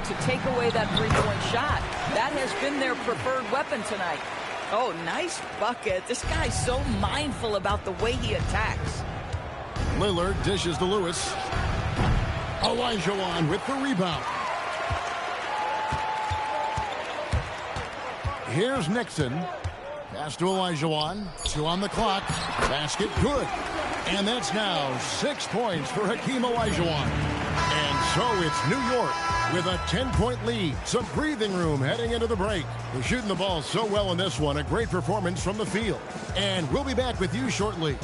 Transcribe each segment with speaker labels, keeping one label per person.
Speaker 1: to take away that three-point shot. That has been their preferred weapon tonight. Oh, nice bucket. This guy's so mindful about the way he attacks.
Speaker 2: Lillard dishes to Lewis. Olajuwon with the rebound. Here's Nixon. Pass to Olajuwon. 2 on the clock. Basket good. And that's now 6 points for Hakeem Olajuwon. And so it's New York with a 10-point lead. Some breathing room heading into the break. They're shooting the ball so well in this one. A great performance from the field. And we'll be back with you shortly.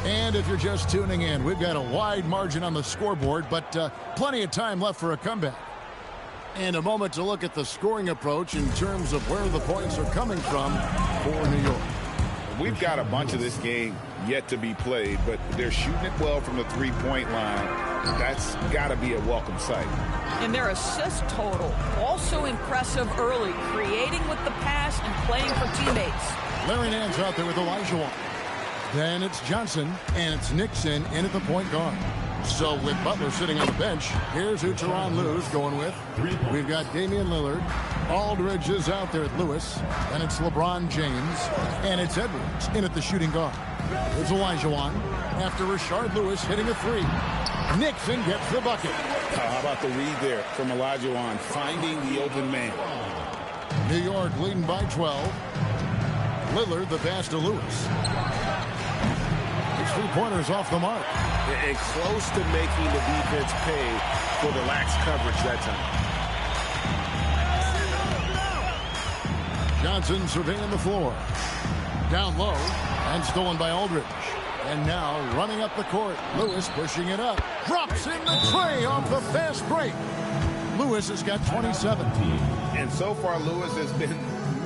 Speaker 2: And if you're just tuning in, we've got a wide margin on the scoreboard, but plenty of time left for a comeback. And a moment to look at the scoring approach in terms of where the points are coming from for New York.
Speaker 3: We've got a bunch of this game yet to be played, but they're shooting it well from the three-point line. That's got to be a welcome sight.
Speaker 1: And their assist total, also impressive early, creating with the pass and playing for teammates.
Speaker 2: Larry Nance out there with Olajuwon. Then it's Johnson, and it's Nixon in at the point guard. So with Butler sitting on the bench, here's who Tyronn Lue's going with. We've got Damian Lillard. Aldridge is out there at Lewis. And it's LeBron James. And it's Edwards in at the shooting guard. Here's Olajuwon after Rashard Lewis hitting a three. Nixon gets the bucket.
Speaker 3: How about the read there from Olajuwon, finding the open man.
Speaker 2: New York leading by 12. Lillard the pass to Lewis. His three-pointers off the mark.
Speaker 4: And close to making the defense pay for the lax coverage that
Speaker 2: time. Johnson surveying the floor. Down low and stolen by Aldridge. And now running up the court. Lewis pushing it up. Drops in the tray off the fast break. Lewis has got 27.
Speaker 3: And so far, Lewis has been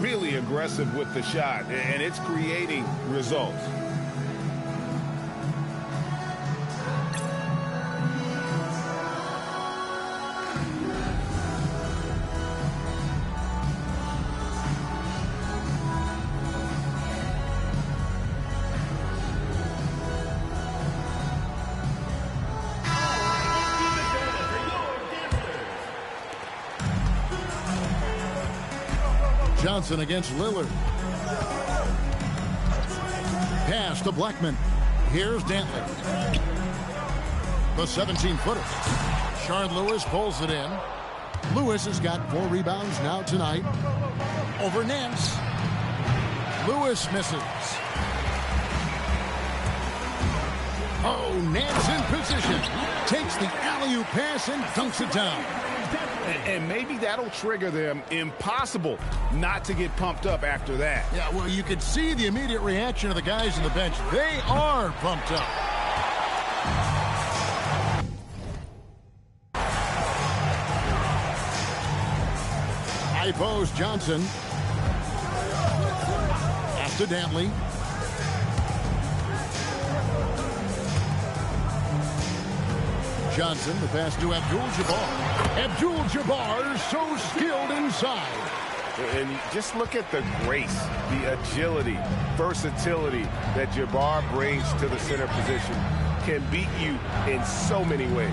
Speaker 3: really aggressive with the shot, and it's creating results.
Speaker 2: Johnson against Lillard. Pass to Blackman. Here's Dantley. The 17-footer. Rashard Lewis pulls it in. Lewis has got 4 rebounds now tonight. Over Nance. Lewis misses. Oh, Nance in position. Takes the alley-oop pass and dunks it down.
Speaker 3: And maybe that'll trigger them. Impossible not to get pumped up after that.
Speaker 2: Yeah, well, you could see the immediate reaction of the guys on the bench. They are pumped up. High post, Johnson. Pass to Dantley. Johnson, the pass to Abdul-Jabbar. Abdul-Jabbar so skilled inside.
Speaker 4: And just look at the grace, the agility, versatility that Jabbar brings to the center position. Can beat you in so many ways.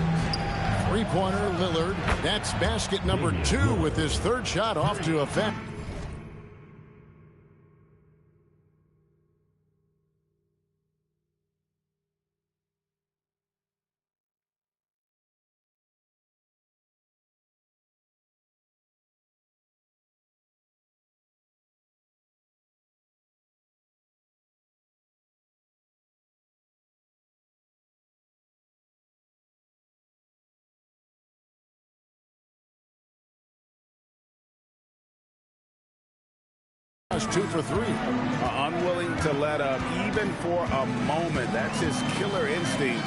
Speaker 2: Three-pointer, Lillard. That's basket number 2 with his third shot off to effect. That's 2 for 3.
Speaker 3: Unwilling to let up even for a moment. That's his killer instinct,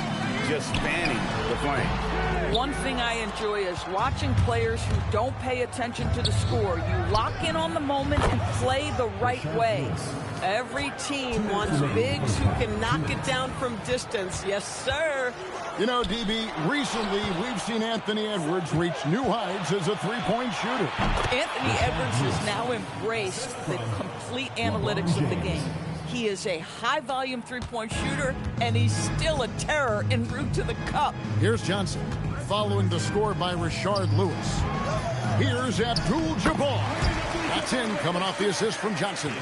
Speaker 3: just fanning the flame.
Speaker 1: One thing I enjoy is watching players who don't pay attention to the score. You lock in on the moment and play the right way. Every team wants bigs who can knock it down from distance. Yes, sir.
Speaker 2: You know, DB, recently we've seen Anthony Edwards reach new heights as a three-point shooter.
Speaker 1: Anthony Edwards has now embraced the complete analytics of the game. He is a high-volume three-point shooter, and he's still a terror en route to the cup.
Speaker 2: Here's Johnson, following the score by Rashard Lewis. Here's Abdul-Jabbar. That's in, coming off the assist from Johnson.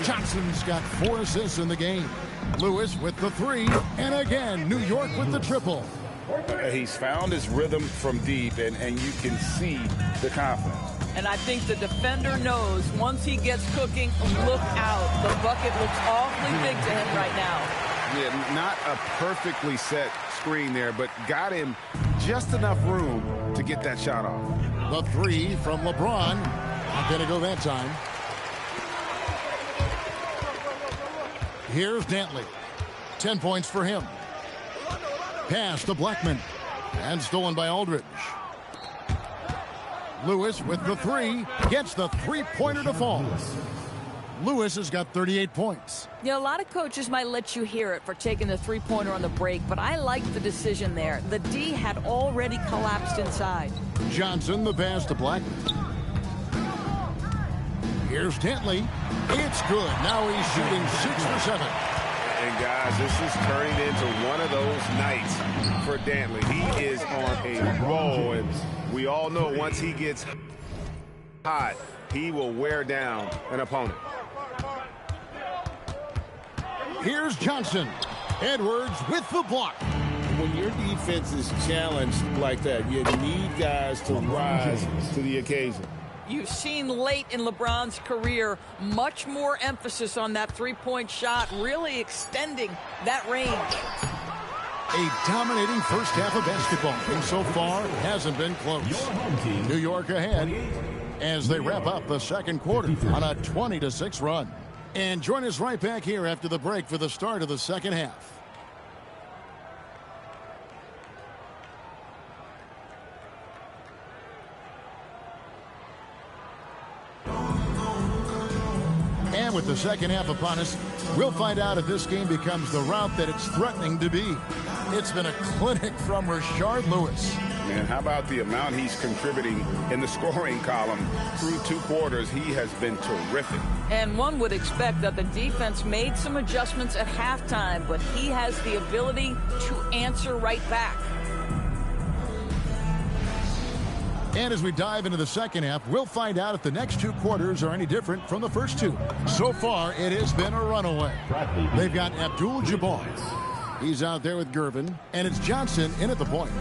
Speaker 2: Johnson's got 4 assists in the game. Lewis with the 3, and again, New York with the triple.
Speaker 3: He's found his rhythm from deep, and you can see the confidence.
Speaker 1: And I think the defender knows once he gets cooking, look out. The bucket looks awfully big to him right now.
Speaker 3: Yeah, not a perfectly set screen there, but got him just enough room to get that shot off.
Speaker 2: The 3 from LeBron. Not going to go that time. Here's Dantley. 10 points for him. Pass to Blackman. And stolen by Aldridge. Lewis with the 3. Gets the three-pointer to fall. Lewis has got 38 points.
Speaker 1: You know, a lot of coaches might let you hear it for taking the three-pointer on the break, but I like the decision there. The D had already collapsed inside.
Speaker 2: Johnson, the pass to Blackman. Here's Dantley. It's good. Now he's shooting 6 for 7.
Speaker 4: And guys, this is turning into one of those nights for Dantley. He is on a roll, and we all know once he gets hot, he will wear down an opponent.
Speaker 2: Here's Johnson. Edwards with the block.
Speaker 3: When your defense is challenged like that, you need guys to rise to the occasion.
Speaker 1: You've seen late in LeBron's career much more emphasis on that three-point shot, really extending that range.
Speaker 2: A dominating first half of basketball, and so far hasn't been close. New York ahead as they wrap up the second quarter on a 20-6 run. And join us right back here after the break for the start of the second half. And with the second half upon us, we'll find out if this game becomes the route that it's threatening to be. It's been a clinic from Rashard Lewis.
Speaker 3: And how about the amount he's contributing in the scoring column through 2 quarters? He has been terrific.
Speaker 1: And one would expect that the defense made some adjustments at halftime, but he has the ability to answer right back.
Speaker 2: And as we dive into the second half, we'll find out if the next 2 quarters are any different from the first 2. So far, it has been a runaway. They've got Abdul-Jabbar. He's out there with Gervin, and it's Johnson in at the point.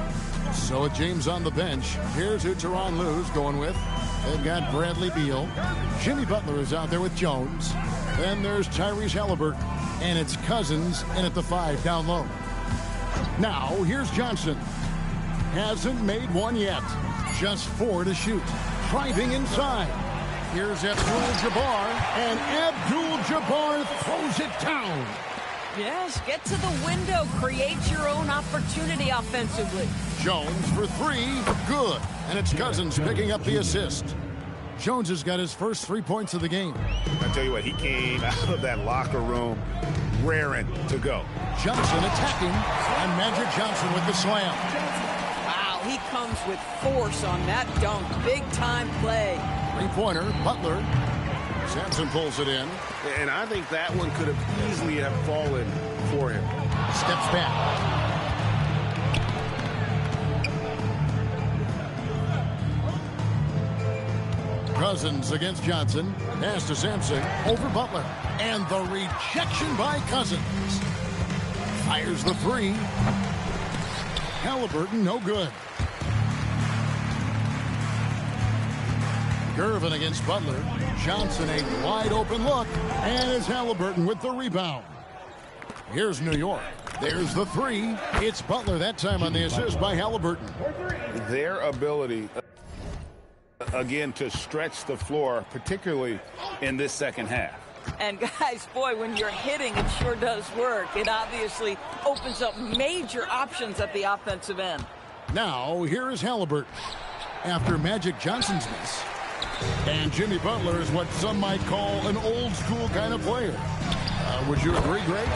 Speaker 2: So with James on the bench, here's who Tyronn Lue's going with. They've got Bradley Beal. Jimmy Butler is out there with Jones. Then there's Tyrese Halliburton, and it's Cousins in at the 5 down low. Now, here's Johnson. Hasn't made one yet. Just 4 to shoot. Driving inside. Here's Abdul-Jabbar, and Abdul-Jabbar throws it down.
Speaker 1: Yes, get to the window. Create your own opportunity offensively.
Speaker 2: Jones for 3. Good. And it's Cousins picking up the assist. Jones has got his first 3 points of the game.
Speaker 3: I tell you what, he came out of that locker room raring to go.
Speaker 2: Johnson attacking, and Magic Johnson with the slam.
Speaker 1: Wow, he comes with force on that dunk. Big-time play.
Speaker 2: Three-pointer, Butler. Sampson pulls it in.
Speaker 4: And I think that one could have easily have fallen for him.
Speaker 2: Steps back. Cousins against Johnson. Pass to Sampson. Over Butler. And the rejection by Cousins. Fires the 3. Halliburton, no good. Gervin against Butler. Johnson, a wide open look. And it's Halliburton with the rebound. Here's New York. There's the 3. It's Butler that time on the assist by Halliburton.
Speaker 3: Their ability, again, to stretch the floor, particularly in this second half.
Speaker 1: And guys, boy, when you're hitting, it sure does work. It obviously opens up major options at the offensive end.
Speaker 2: Now, here is Halliburton. After Magic Johnson's miss. And Jimmy Butler is what some might call an old-school kind of player. Would you agree, Greg?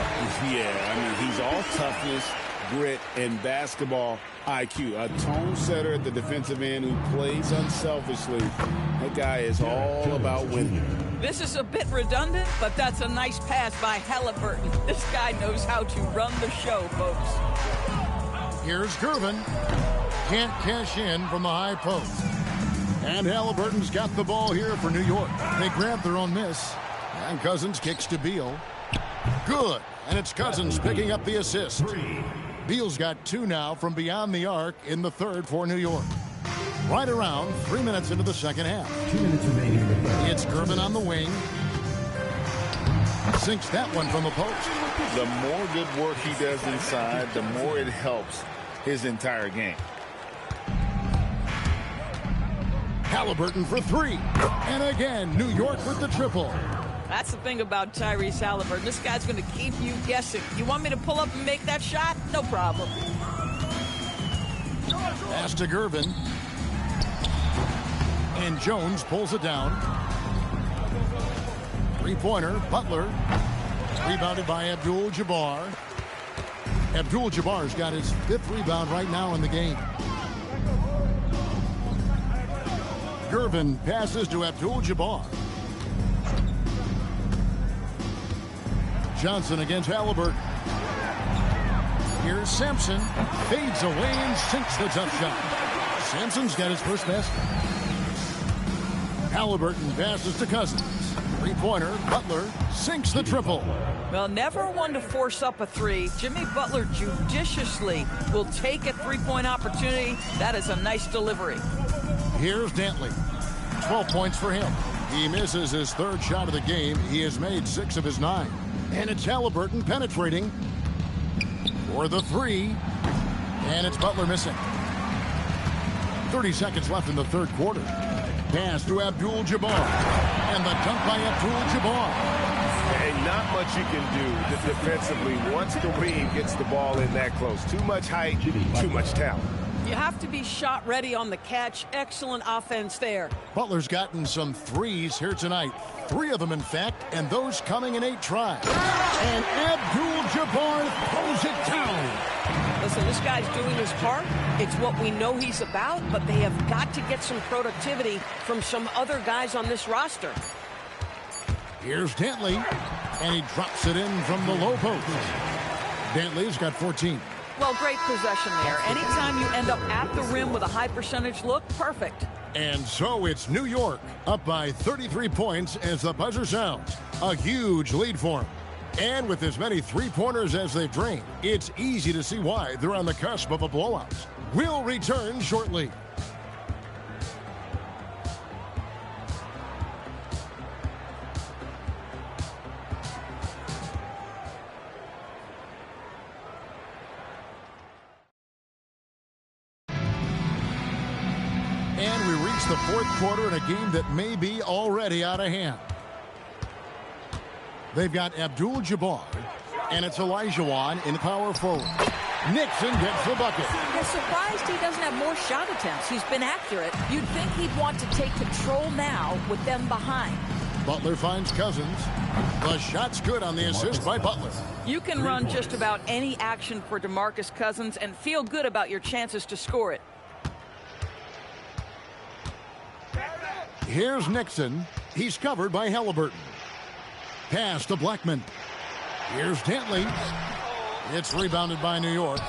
Speaker 3: Yeah, I mean, he's all toughness, grit, and basketball IQ. A tone setter at the defensive end who plays unselfishly. That guy is all about winning.
Speaker 1: This is a bit redundant, but that's a nice pass by Halliburton. This guy knows how to run the show, folks.
Speaker 2: Here's Gervin. Can't cash in from the high post. And Halliburton's got the ball here for New York. They grab their own miss. And Cousins kicks to Beal. Good. And it's Cousins picking up the assist. Beal's got 2 now from beyond the arc in the third for New York. Right around 3 minutes into the second half.
Speaker 5: 2 minutes remaining in the third.
Speaker 2: It's Gervin on the wing. Sinks that one from the post.
Speaker 3: The more good work he does inside, the more it helps his entire game.
Speaker 2: Halliburton for 3. And again, New York with the triple.
Speaker 1: That's the thing about Tyrese Halliburton. This guy's going to keep you guessing. You want me to pull up and make that shot? No problem.
Speaker 2: Pass to Gervin. And Jones pulls it down. Three-pointer, Butler. Rebounded by Abdul-Jabbar. Abdul-Jabbar's got his 5th rebound right now in the game. Gervin passes to Abdul-Jabbar. Johnson against Halliburton. Here's Sampson. Fades away and sinks the tough shot. Sampson's got his first basket. Halliburton passes to Cousins. Three-pointer, Butler sinks the triple.
Speaker 1: Well, never one to force up a 3. Jimmy Butler judiciously will take a 3-point opportunity. That is a nice delivery.
Speaker 2: Here's Dantley. 12 points for him. He misses his 3rd shot of the game. He has made 6 of his 9. And it's Halliburton penetrating for the 3. And it's Butler missing. 30 seconds left in the third quarter. Pass to Abdul-Jabbar. And the dunk by Abdul-Jabbar.
Speaker 4: And not much you can do defensively once Kareem gets the ball in that close. Too much height, too much talent.
Speaker 1: You have to be shot ready on the catch. Excellent offense there.
Speaker 2: Butler's gotten some 3s here tonight. 3 of them, in fact, and those coming in 8 tries. And Abdul-Jabbar throws it down.
Speaker 1: Listen, this guy's doing his part. It's what we know he's about, but they have got to get some productivity from some other guys on this roster.
Speaker 2: Here's Dantley, and he drops it in from the low post. Dantley's got 14.
Speaker 1: Well, great possession there. Anytime you end up at the rim with a high percentage look, perfect.
Speaker 2: And so it's New York up by 33 points as the buzzer sounds. A huge lead for them. And with as many 3-pointers as they've drained, it's easy to see why they're on the cusp of a blowout. We'll return shortly. And we reach the fourth quarter in a game that may be already out of hand. They've got Abdul-Jabbar, and it's Olajuwon in power forward. Nixon gets the bucket.
Speaker 1: I'm surprised he doesn't have more shot attempts. He's been accurate. You'd think he'd want to take control now with them behind.
Speaker 2: Butler finds Cousins. The shot's good on the assist by Butler.
Speaker 1: You can run just about any action for DeMarcus Cousins and feel good about your chances to score it.
Speaker 2: Here's Nixon. He's covered by Halliburton. Pass to Blackman. Here's Dantley. It's rebounded by New York.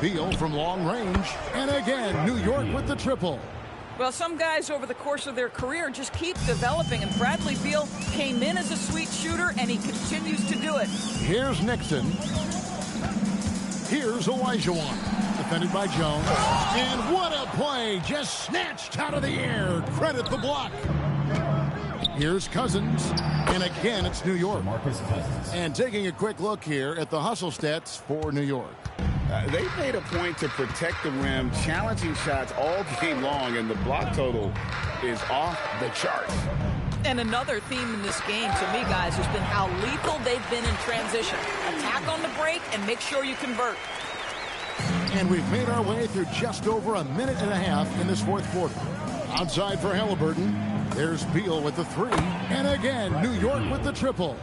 Speaker 2: Beal from long range. And again, New York with the triple.
Speaker 1: Well, some guys over the course of their career just keep developing, and Bradley Beal came in as a sweet shooter, and he continues to do it.
Speaker 2: Here's Nixon. Here's Olajuwon. Defended by Jones. And what a play. Just snatched out of the air. Credit the block. Here's Cousins. And again, it's New York. And taking a quick look here at the hustle stats for New York.
Speaker 3: They made a point to protect the rim, challenging shots all game long, and the block total is off the charts.
Speaker 1: And another theme in this game, to me, guys, has been how lethal they've been in transition. Attack on the break and make sure you convert.
Speaker 2: And we've made our way through just over a minute and a half in this fourth quarter. Outside for Halliburton. There's Beal with the three. And again, New York with the triple.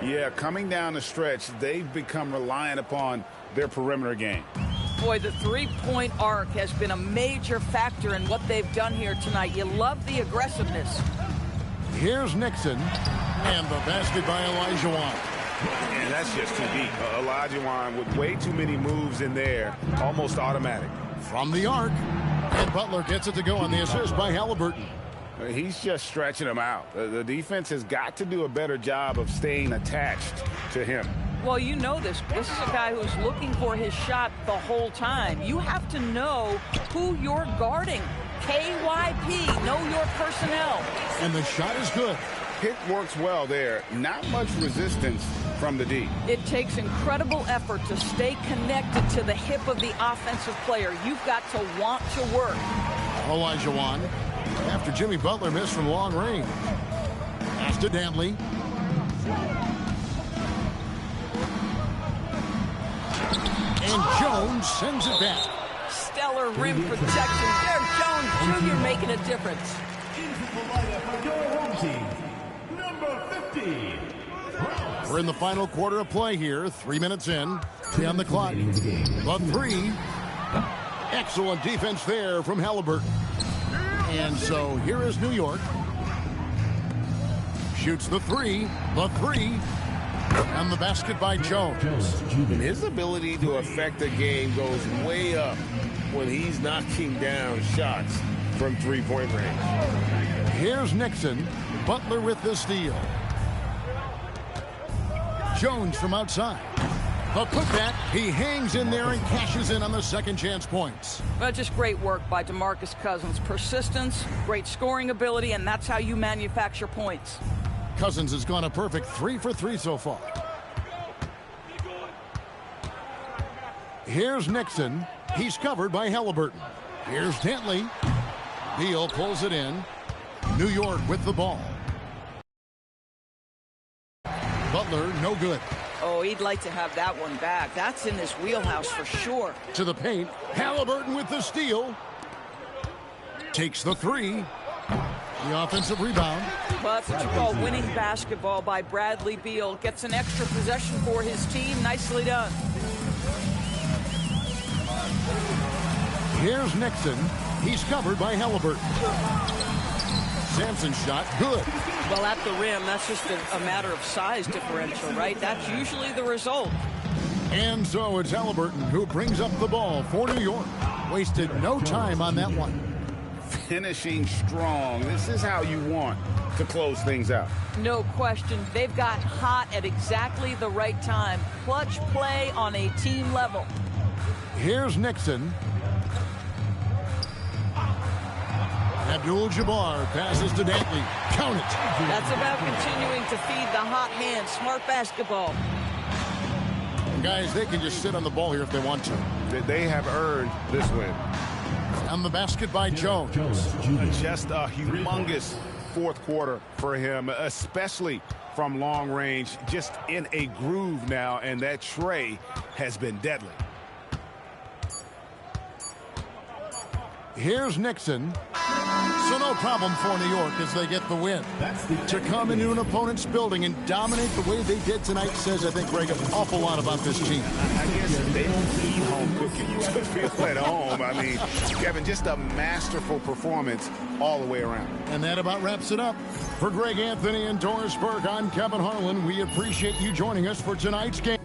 Speaker 3: Yeah, coming down the stretch, they've become reliant upon their perimeter game.
Speaker 1: Boy, the three-point arc has been a major factor in what they've done here tonight. You love the aggressiveness.
Speaker 2: Here's Nixon. And the basket by Olajuwon.
Speaker 4: And that's just too deep. Olajuwon with way too many moves in there, almost automatic.
Speaker 2: From the arc. And Butler gets it to go on the assist by Halliburton.
Speaker 3: He's just stretching him out. The defense has got to do a better job of staying attached to him.
Speaker 1: Well, you know this. This is a guy who's looking for his shot the whole time. You have to know who you're guarding. KYP, know your personnel.
Speaker 2: And the shot is good.
Speaker 3: Pick works well there. Not much resistance from the D.
Speaker 1: It takes incredible effort to stay connected to the hip of the offensive player. You've got to want to work.
Speaker 2: Olajuwon, after Jimmy Butler missed from long range. Pass to Dantley. And Jones sends it back.
Speaker 1: Stellar rim protection. There, Jones Jr. making a difference.
Speaker 2: We're in the final quarter of play here. 3 minutes in. 3 on the clock. The three. Excellent defense there from Halliburton. And so here is New York. Shoots the three. The three. And the basket by Jones.
Speaker 4: His ability to affect the game goes way up when he's knocking down shots from three-point range.
Speaker 2: Here's Nixon. Butler with the steal. Jones from outside. The putback. He hangs in there and cashes in on the second chance points.
Speaker 1: Well, just great work by DeMarcus Cousins. Persistence, great scoring ability, and that's how you manufacture points.
Speaker 2: Cousins has gone a perfect 3 for 3 so far. Here's Nixon. He's covered by Halliburton. Here's Dantley. Beal pulls it in. New York with the ball. Butler, no good.
Speaker 1: Oh, he'd like to have that one back. That's in his wheelhouse for sure.
Speaker 2: To the paint. Halliburton with the steal. Takes the three. The offensive rebound.
Speaker 1: Well, that's what you call winning basketball by Bradley Beal. Gets an extra possession for his team. Nicely done.
Speaker 2: Here's Nixon. He's covered by Halliburton. Sampson's shot, good.
Speaker 1: Well, at the rim, that's just a matter of size differential, right? That's usually the result.
Speaker 2: And so it's Halliburton who brings up the ball for New York. Wasted no time on that one.
Speaker 3: Finishing strong. This is how you want to close things out.
Speaker 1: No question. They've got hot at exactly the right time. Clutch play on a team level.
Speaker 2: Here's Nixon. Abdul-Jabbar passes to Dantley. Count it.
Speaker 1: That's about continuing to feed the hot hand. Smart basketball.
Speaker 2: Guys, they can just sit on the ball here if they want to.
Speaker 4: They have earned this win.
Speaker 2: On the basket by Jones.
Speaker 3: Just a humongous fourth quarter for him, especially from long range. Just in a groove now, and that tray has been deadly.
Speaker 2: Here's Nixon. So no problem for New York as they get the win. To come into an opponent's building and dominate the way they did tonight says, I think, Greg, an awful lot about this team.
Speaker 3: I guess they don't need home cooking to feel at home. I mean, Kevin, just a masterful performance all the way around.
Speaker 2: And that about wraps it up. For Greg Anthony and Doris Burke, I'm Kevin Harlan. We appreciate you joining us for tonight's game.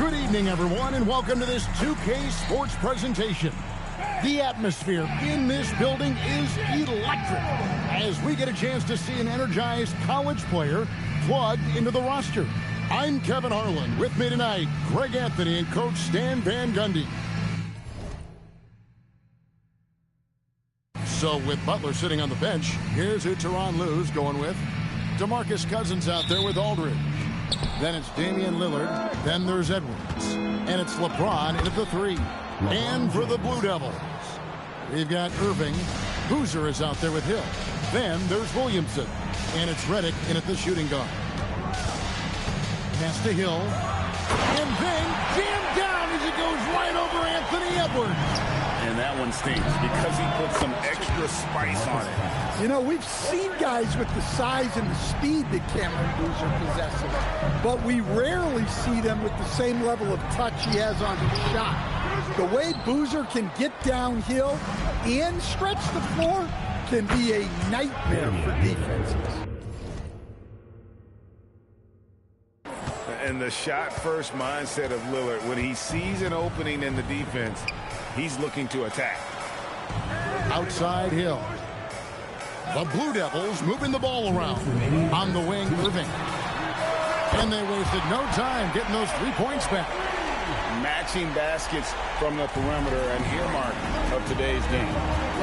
Speaker 2: Good evening, everyone, and welcome to this 2K Sports presentation. The atmosphere in this building is electric as we get a chance to see an energized college player plugged into the roster. I'm Kevin Harlan. With me tonight, Greg Anthony and Coach Stan Van Gundy. So with Butler sitting on the bench, here's who Tyronn Lue's going with. DeMarcus Cousins out there with Aldridge. Then it's Damian Lillard. Then there's Edwards. And it's LeBron in at the 3. And for the Blue Devils, we've got Irving. Boozer is out there with Hill. Then there's Williamson. And it's Redick in at the shooting guard. Pass to Hill. And then jammed down as it goes right over Anthony Edwards.
Speaker 3: And that one stings because he put some extra spice on it.
Speaker 5: You know, we've seen guys with the size and the speed that Cameron Boozer possesses, but we rarely see them with the same level of touch he has on his shot. The way Boozer can get downhill and stretch the floor can be a nightmare for defenses.
Speaker 3: And the shot-first mindset of Lillard, when he sees an opening in the defense, he's looking to attack.
Speaker 2: Outside Hill. The Blue Devils moving the ball around. On the wing, Irving. And they wasted no time getting those 3 points back.
Speaker 3: Matching baskets from the perimeter, an earmark of today's game.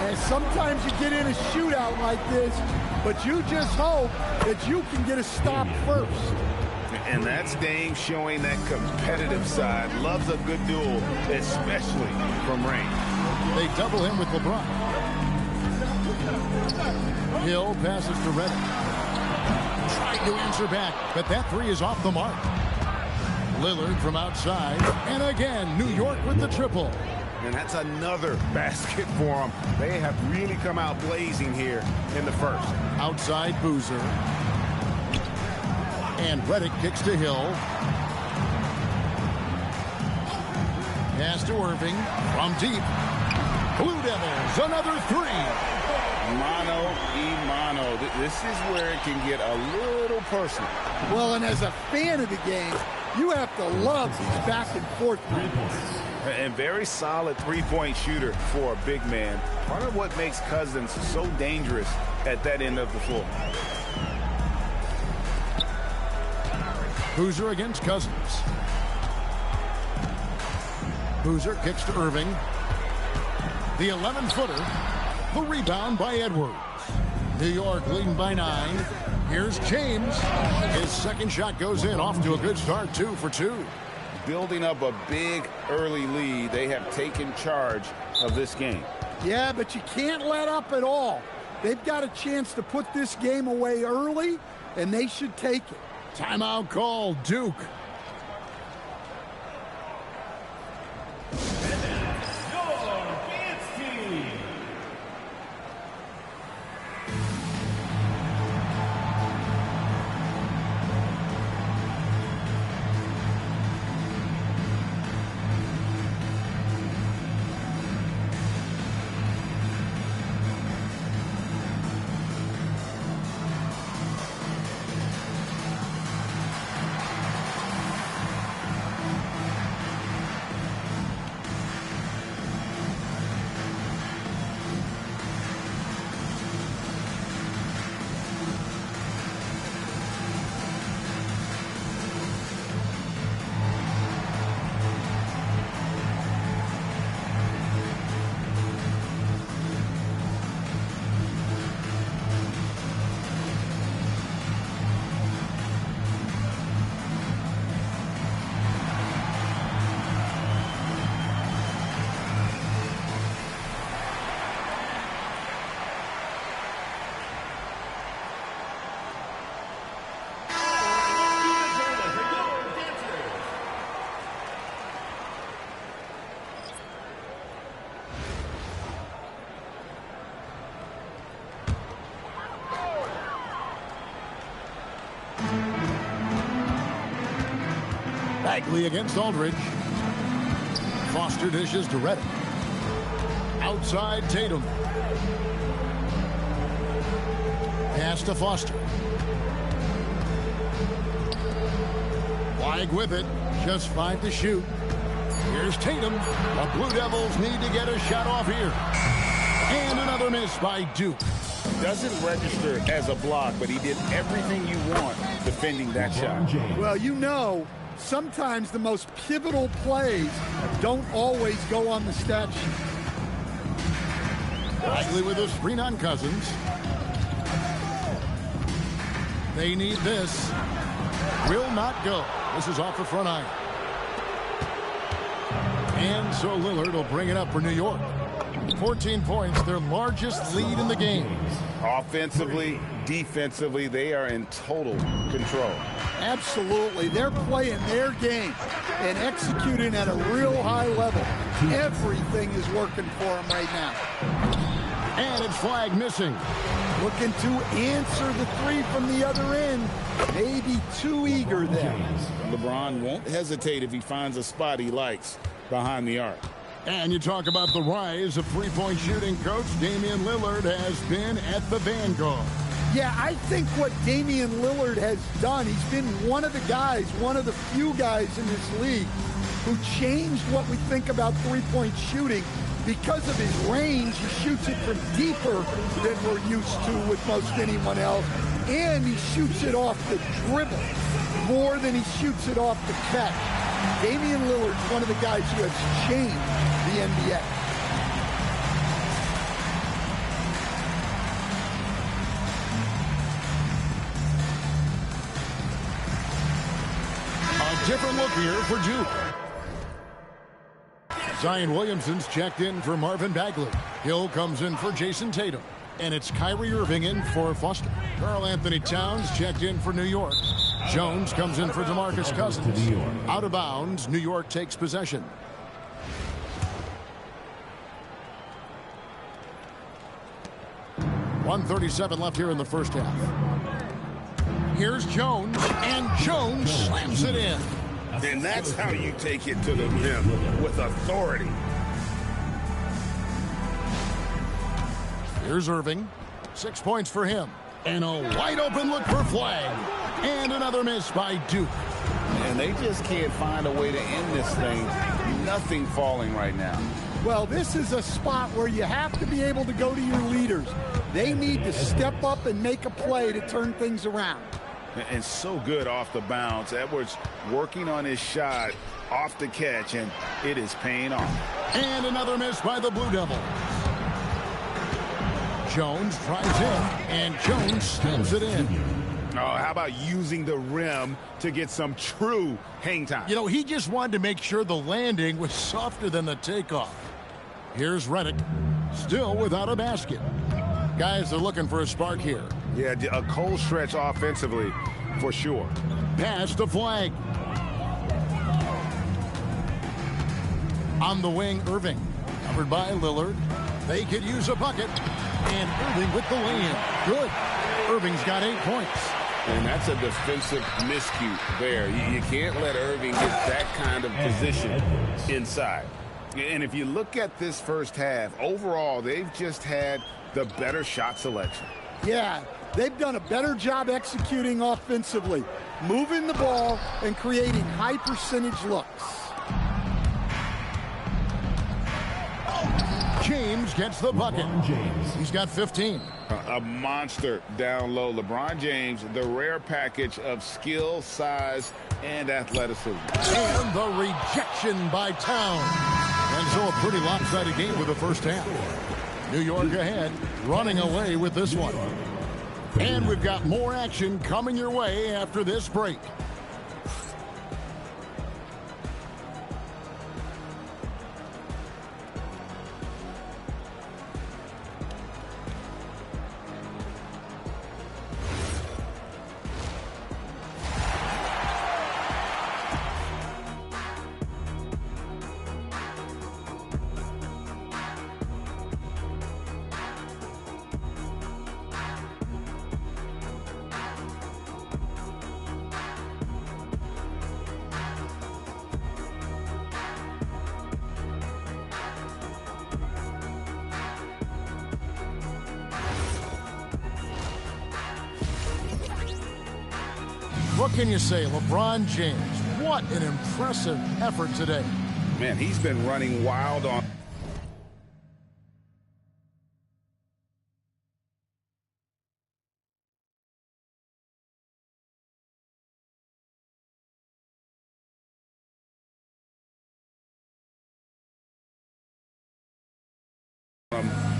Speaker 5: And sometimes you get in a shootout like this, but you just hope that you can get a stop first.
Speaker 3: And that's Dame showing that competitive side. Loves a good duel, especially from range.
Speaker 2: They double him with LeBron. Hill passes to Redick. Tried to answer back, but that 3 is off the mark. Lillard from outside. And again, New York with the triple.
Speaker 3: And that's another basket for them. They have really come out blazing here in the first.
Speaker 2: Outside Boozer. And Redick kicks to Hill. Pass to Irving from deep. Blue Devils, another 3.
Speaker 3: Mano y mano. This is where it can get a little personal.
Speaker 5: Well, and as a fan of the game, you have to love these back and forth 3 points.
Speaker 3: And very solid three-point shooter for a big man. Part of what makes Cousins so dangerous at that end of the floor.
Speaker 2: Boozer against Cousins. Boozer kicks to Irving. The 11-footer. The rebound by Edwards. New York leading by 9. Here's James. His second shot goes in, off to a good start, 2 for 2.
Speaker 3: Building up a big early lead. They have taken charge of this game.
Speaker 5: Yeah, but you can't let up at all. They've got a chance to put this game away early, and they should take it.
Speaker 2: Timeout call, Duke. Bagley against Aldridge. Foster dishes to Redick. Outside Tatum. Pass to Foster. Flag with it. Just 5 to shoot. Here's Tatum. The Blue Devils need to get a shot off here. And another miss by Duke.
Speaker 3: Doesn't register as a block, but he did everything you want defending that shot.
Speaker 5: Well, you know, sometimes the most pivotal plays don't always go on the stat sheet.
Speaker 2: Bagley with a screen on Cousins. They need this. Will not go. This is off the front iron. And so Lillard will bring it up for New York. 14 points, their largest lead in the game.
Speaker 3: Offensively, defensively, they are in total control.
Speaker 5: Absolutely. They're playing their game and executing at a real high level. Everything is working for them right now.
Speaker 2: And it's flag missing.
Speaker 5: Looking to answer the three from the other end. Maybe too eager there.
Speaker 3: LeBron won't hesitate if he finds a spot he likes behind the arc.
Speaker 2: And you talk about the rise of three-point shooting, Coach. Damian Lillard has been at the vanguard.
Speaker 5: Yeah, I think what Damian Lillard has done, he's been one of the guys, one of the few guys in this league who changed what we think about three-point shooting. Because of his range, he shoots it from deeper than we're used to with most anyone else. And he shoots it off the dribble more than he shoots it off the catch. Damian Lillard's one of the guys who has changed the NBA.
Speaker 2: A different look here for Duke. Zion Williamson's checked in for Marvin Bagley. Hill comes in for Jason Tatum. And it's Kyrie Irving in for Foster. Karl Anthony Towns checked in for New York. Jones comes in for DeMarcus Cousins. Out of bounds, New York takes possession. .137 left here in the first half. Here's Jones, and Jones slams it in.
Speaker 3: And that's how you take it to the rim, with authority.
Speaker 2: Here's Irving. 6 points for him. And a wide open look for flag. And another miss by Duke.
Speaker 3: And they just can't find a way to end this thing. Nothing falling right now.
Speaker 5: Well, this is a spot where you have to be able to go to your leaders. They need to step up and make a play to turn things around.
Speaker 3: And so good off the bounce. Edwards working on his shot off the catch, and it is paying off.
Speaker 2: And another miss by the Blue Devils. Jones tries in, and Jones stems it in.
Speaker 3: Oh, how about using the rim to get some true hang time?
Speaker 2: You know, he just wanted to make sure the landing was softer than the takeoff. Here's Redick, still without a basket. Guys, they're looking for a spark here.
Speaker 3: Yeah, a cold stretch offensively, for sure.
Speaker 2: Pass to Flag. On the wing, Irving. Covered by Lillard. They could use a bucket. And Irving with the lay-in. Good. Irving's got 8 points.
Speaker 3: And that's a defensive miscue there. You can't let Irving get that kind of position inside. And if you look at this first half, overall, they've just had the better shot selection.
Speaker 5: Yeah, they've done a better job executing offensively, moving the ball and creating high percentage looks.
Speaker 2: James gets the bucket. He's got 15.
Speaker 3: A monster down low. LeBron James, the rare package of skill, size, and athleticism.
Speaker 2: And the rejection by Towns. And so a pretty lopsided game with the first half. New York ahead, running away with this one. And we've got more action coming your way after this break. What can you say? LeBron James, What an impressive effort today.
Speaker 3: Man, he's been running wild on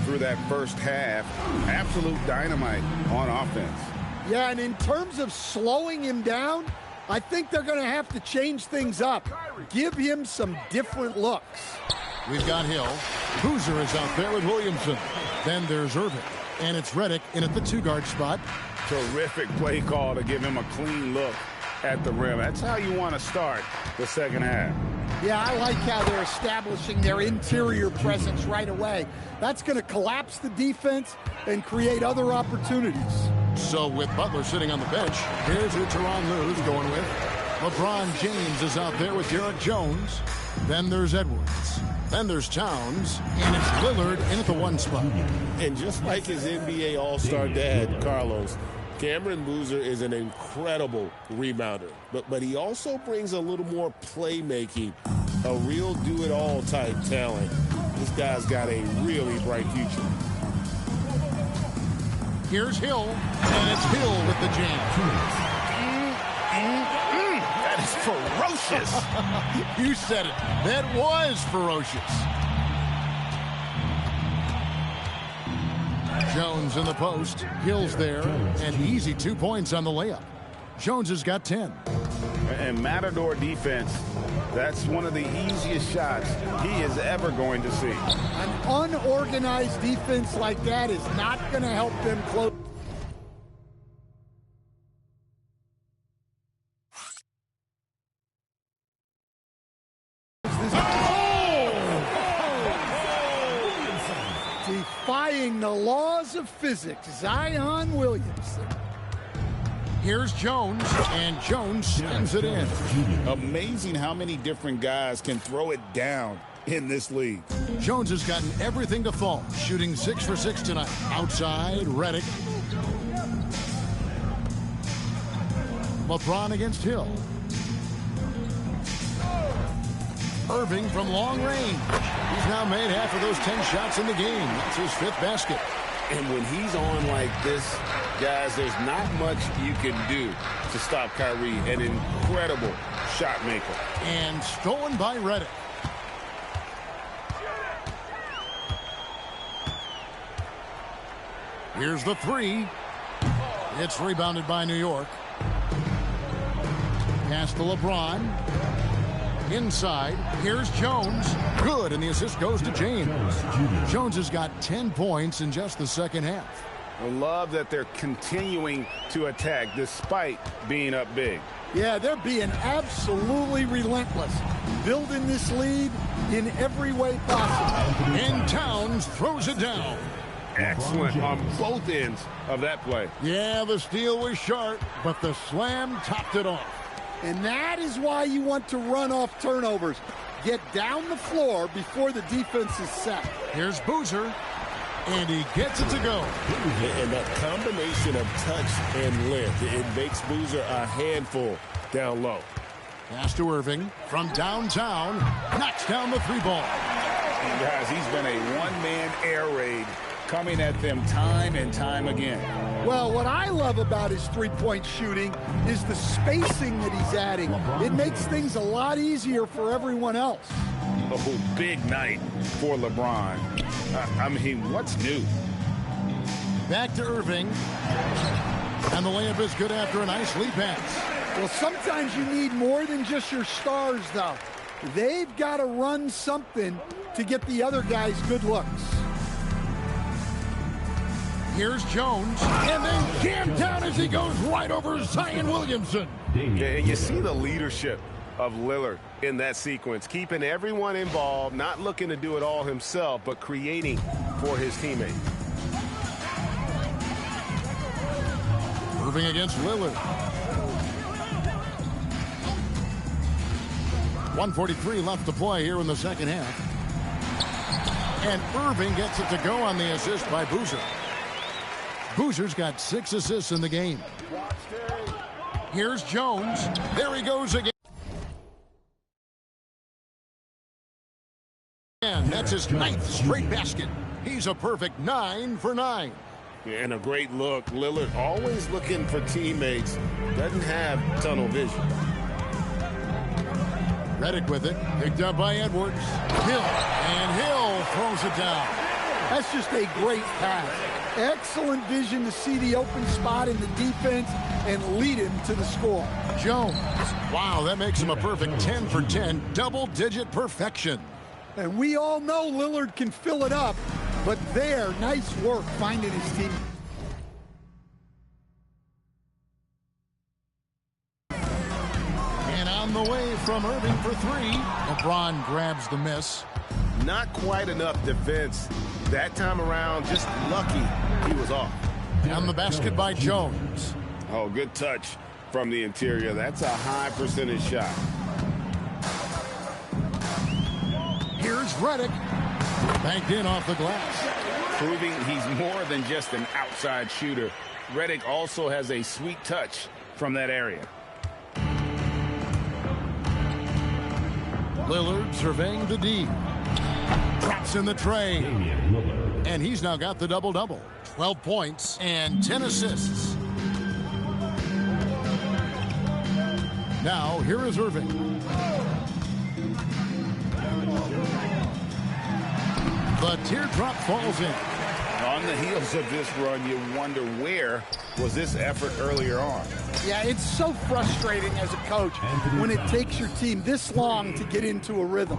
Speaker 3: through that first half. Absolute dynamite on offense.
Speaker 5: Yeah, and in terms of slowing him down, I think they're going to have to change things up. Give him some different looks.
Speaker 2: We've got Hill. Boozer is out there with Williamson. Then there's Irving. And it's Reddick in at the 2-guard spot.
Speaker 3: Terrific play call to give him a clean look at the rim. That's how you want to start the second half.
Speaker 5: Yeah, I like how they're establishing their interior presence right away. That's going to collapse the defense and create other opportunities.
Speaker 2: So with Butler sitting on the bench, here's who Tyronn Lue's going with. LeBron James is out there with Derek Jones. Then there's Edwards. Then there's Towns. And it's Lillard in at the 1 spot.
Speaker 6: And just like his NBA All-Star dad, Carlos, Cameron Boozer is an incredible rebounder. But he also brings a little more playmaking, a real do-it-all type talent. This guy's got a really bright future.
Speaker 2: Here's Hill, and it's Hill with the jam.
Speaker 3: That is ferocious.
Speaker 2: You said it. That was ferocious. Jones in the post. Hill's there. And easy 2 points on the layup. Jones has got 10.
Speaker 3: And Matador defense, that's one of the easiest shots he is ever going to see.
Speaker 5: An unorganized defense like that is not going to help them close. Defying the laws of physics, Zion Williamson.
Speaker 2: Here's Jones, and Jones slams it in.
Speaker 3: Amazing how many different guys can throw it down in this league.
Speaker 2: Jones has gotten everything to fall, shooting 6 for 6 tonight. Outside, Reddick. LeBron against Hill. Irving from long range. He's now made half of those 10 shots in the game. That's his 5th basket.
Speaker 3: And when he's on like this, guys, there's not much you can do to stop Kyrie. An incredible shot maker.
Speaker 2: And stolen by Reddick. Here's the 3. It's rebounded by New York. Pass to LeBron. Inside, here's Jones. Good, and the assist goes to James. Jones has got 10 points in just the second half.
Speaker 3: I love that they're continuing to attack despite being up big.
Speaker 5: Yeah, they're being absolutely relentless, building this lead in every way possible.
Speaker 2: And Towns throws it down.
Speaker 3: Excellent on both ends of that play.
Speaker 2: Yeah, the steal was sharp, but the slam topped it off.
Speaker 5: And that is why you want to run off turnovers. Get down the floor before the defense is set.
Speaker 2: Here's Boozer, and he gets it to go.
Speaker 6: And that combination of touch and length, it makes Boozer a handful down low.
Speaker 2: Pass to Irving from downtown, knocks down the 3 ball.
Speaker 3: And guys, he's been a one-man air raid coming at them time and time again.
Speaker 5: Well, what I love about his three-point shooting is the spacing that he's adding. It makes things a lot easier for everyone else.
Speaker 3: Oh, big night for LeBron. I mean, what's new?
Speaker 2: Back to Irving. And the layup is good after a nice lead pass.
Speaker 5: Well, sometimes you need more than just your stars, though. They've got to run something to get the other guys good looks.
Speaker 2: Here's Jones, and then jammed down as he goes right over Zion Williamson.
Speaker 4: Yeah, you see the leadership of Lillard in that sequence, keeping everyone involved, not looking to do it all himself, but creating for his teammates.
Speaker 2: Irving against Lillard. 1:43 left to play here in the second half. And Irving gets it to go on the assist by Boozer. Boozer's got 6 assists in the game. Here's Jones. There he goes again. That's his 9th straight basket. He's a perfect 9 for 9.
Speaker 6: And a great look. Lillard always looking for teammates. Doesn't have tunnel vision.
Speaker 2: Redick with it. Picked up by Edwards. Hill. And Hill throws it down.
Speaker 5: That's just a great pass. Excellent vision to see the open spot in the defense and lead him to the score.
Speaker 2: Jones. Wow, that makes him a perfect 10 for 10. Double-digit perfection.
Speaker 5: And we all know Lillard can fill it up, but there, nice work finding his team.
Speaker 2: And on the way from Irving for 3. LeBron grabs the miss.
Speaker 4: Not quite enough defense. That time around, just lucky he was off.
Speaker 2: Down the basket by Jones.
Speaker 3: Oh, good touch from the interior. That's a high percentage shot.
Speaker 2: Here's Redick. Banked in off the glass.
Speaker 3: Proving he's more than just an outside shooter. Redick also has a sweet touch from that area.
Speaker 2: Lillard surveying the D. Drops in the tray. And he's now got the double-double. 12 points and 10 assists. Now, here is Irving. The teardrop falls in.
Speaker 3: On the heels of this run, you wonder where was this effort earlier on.
Speaker 5: Yeah, it's so frustrating as a coach when it takes your team this long to get into a rhythm.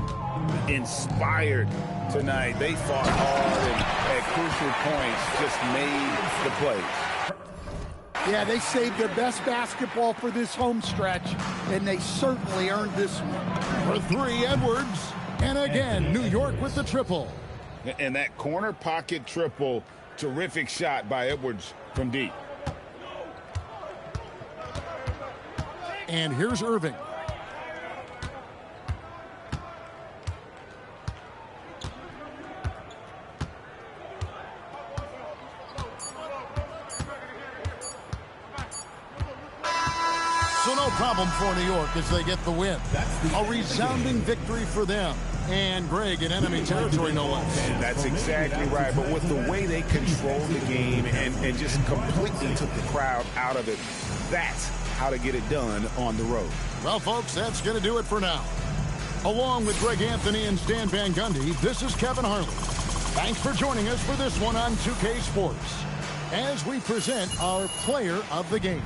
Speaker 3: Inspired tonight. They fought hard and at crucial points just made the plays.
Speaker 5: Yeah, they saved their best basketball for this home stretch, and they certainly earned this one.
Speaker 2: For 3, Edwards. And again, New York with the triple.
Speaker 3: And that corner pocket triple, terrific shot by Edwards from deep.
Speaker 2: And here's Irving. So no problem for New York as they get the win. A resounding victory for them. And Greg in enemy territory, no less.
Speaker 3: That's exactly right. But with the way they controlled the game and just completely took the crowd out of it, that's how to get it done on the road.
Speaker 2: Well, folks, that's going to do it for now. Along with Greg Anthony and Stan Van Gundy, this is Kevin Harlan. Thanks for joining us for this one on 2K Sports as we present our player of the game.